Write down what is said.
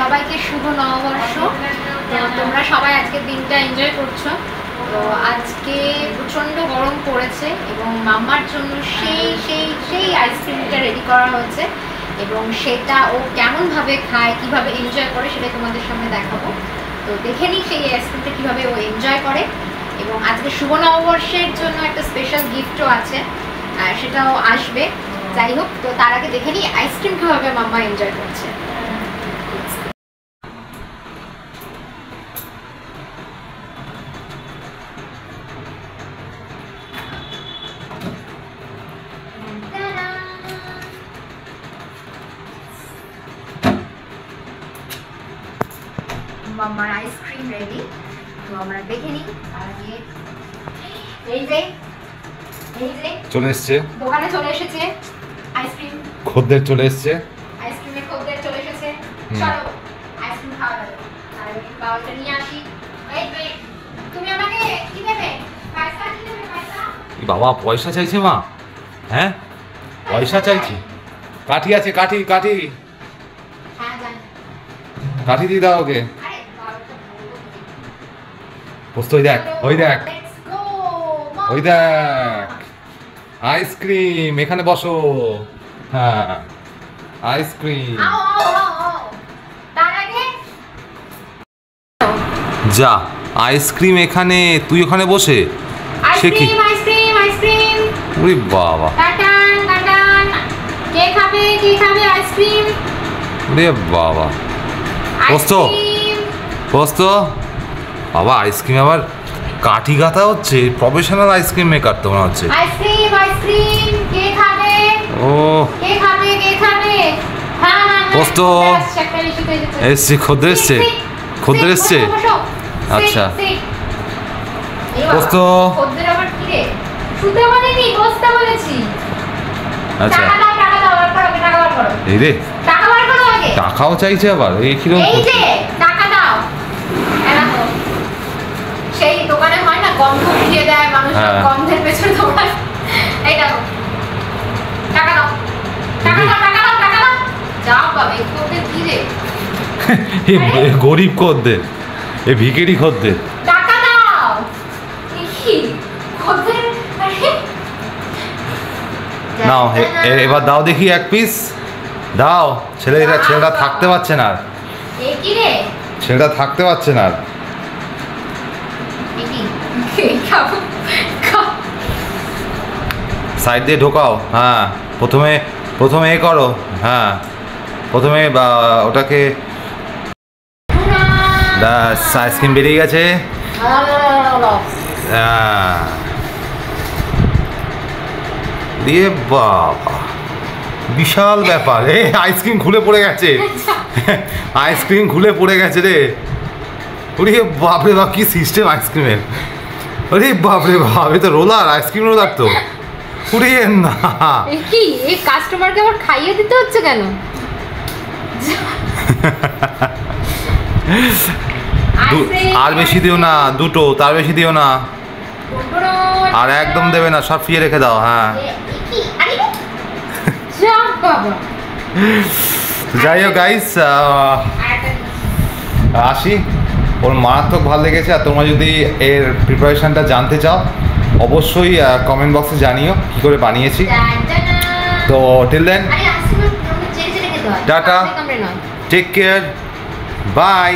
সবাইকে শুভ নববর্ষ। তো তোমরা সবাই আজকের দিনটা এনজয় করছো। তো আজকে প্রচণ্ড গরম পড়েছে এবং মাম্মার জন্য সেই আইসক্রিমটা রেডি করা হয়েছে এবং সেটা ও কেমনভাবে খায়, কিভাবে এনজয় করে সেটা তোমাদের সামনে দেখাবো। তো দেখে নিই সেই আইসক্রিমটা কীভাবে ও এনজয় করে। এবং আজকে শুভ নববর্ষের জন্য একটা স্পেশাল গিফটও আছে, আর সেটাও আসবে। যাই হোক, তো তার আগে দেখে নিই আইসক্রিম কীভাবে মাম্মা এনজয় করছে। মাম্মার আইসক্রিম রেডি, তো আমরা দেখে নিই। তার আগে এই যে চলে এসছে, দোকানে চলে এসেছে আইসক্রিম, খদ্দের চলে এসছে, আইসক্রিমের খদ্দের চলে এসেছে। চলো আইসক্রিম খাওয়া যাবে। আর বাবাটা নিয়ে আসি। এই তুমি আমাকে কি দেবে? পয়সা কি দেবে? পয়সা? বাবা পয়সা চাইছে মা? হ্যাঁ পয়সা চাইছি। কাঠি আছে, কাঠি কাঠি হ্যাঁ জানি। কাঠি দিয়ে দাও ওকে। আরে বাবাটা বলবো কি? পোস্ত ওই দেখ, ওই দেখ, লেটস গো। ওই দেখ আইসক্রিম। এখানে বসো। হ্যাঁ আইসক্রিম। আও আও আও আও। তার আগে যা আইসক্রিম এখানে, তুই ওখানে বসে। সে কি? Ice cream ice cream ice cream. ওরে বাবা, টাটান টাটান। কে খাবে কে খাবে আইসক্রিম? ওরে বাবা, পোস্ত আইসক্রিম। পোস্ত। বাবা আইসক্রিম আবার কাঠি গাঁথা হচ্ছে। প্রফেশনাল আইসক্রিম মেকার তো মনে হচ্ছে। Ice cream ice cream. কে খাবে? ও কে খাবে কে খাবে? হ্যাঁ হ্যাঁ হ্যাঁ। পোস্ত। একটা এসে তো এসেছে। এসছে, খদ্দের এসছে, খদ্দের এসছে। আচ্ছা। পোস্ত। খদ্দের আবার কি রে? শুতে বলিনি, বসতে বলেছি। আচ্ছা টাকা দাও টাকা দাও, বার করো টাকা বার করো। এই রে, টাকা বার করো আগে। টাকাও চাইছে আবার। এই কিরকম এই যে টাকা দাও। এরাকো সেই দোকানে হয় না গন্ধ দিয়ে দেয় মানুষ, হ্যাঁ। গন্ধের পেছনে দোকান। এই দেখো টাকা দাও টাকা দাও টাকা দাও টাকা দাও। যা বাবা এই খদ্দের কি রে? এ গরিব খদ্দের, এ ভিখারি খদ্দের। টাকা দাও। এই কি খদ্দের? আরে নাও এবার দাও দেখি এক পিস দাও। ছেলেটা থাকতে পারছে না আর, এই কি রে? ছেলেটা থাকতে পারছে না আর। এই কি? এই খাবো খাও। সাইড দিয়ে ঢোকাও। হ্যাঁ প্রথমে এ করো। হ্যাঁ প্রথমে ওটাকে। আইসক্রিম বেরিয়ে গেছে। দিয়ে বাবা বিশাল ব্যাপার। এ আইসক্রিম খুলে পড়ে গেছে, আইসক্রিম খুলে পড়ে গেছে রে। ওরে বাপরে বাপ, কি সিস্টেম আইসক্রিমের। ওরে বাপরে বাপ, এ তো রোলার, আইসক্রিম রোলার তো। ওরে না, এই কি এই কাস্টমারকে আবার খাইয়ে দিতে হচ্ছে কেন? আর বেশি দিও না, দুটো, তার বেশি দিও না। আর একদম দেবে না, সব ফিয়ে রেখে দাও। হ্যাঁ যাই হোক গাইস, আসি। ওর মারাত্মক ভালো লেগেছে। আর তোমরা যদি এর প্রিপারেশনটা জানতে চাও অবশ্যই কমেন্ট বক্সে জানিও কী করে বানিয়েছি। তো till then tata, take care, by.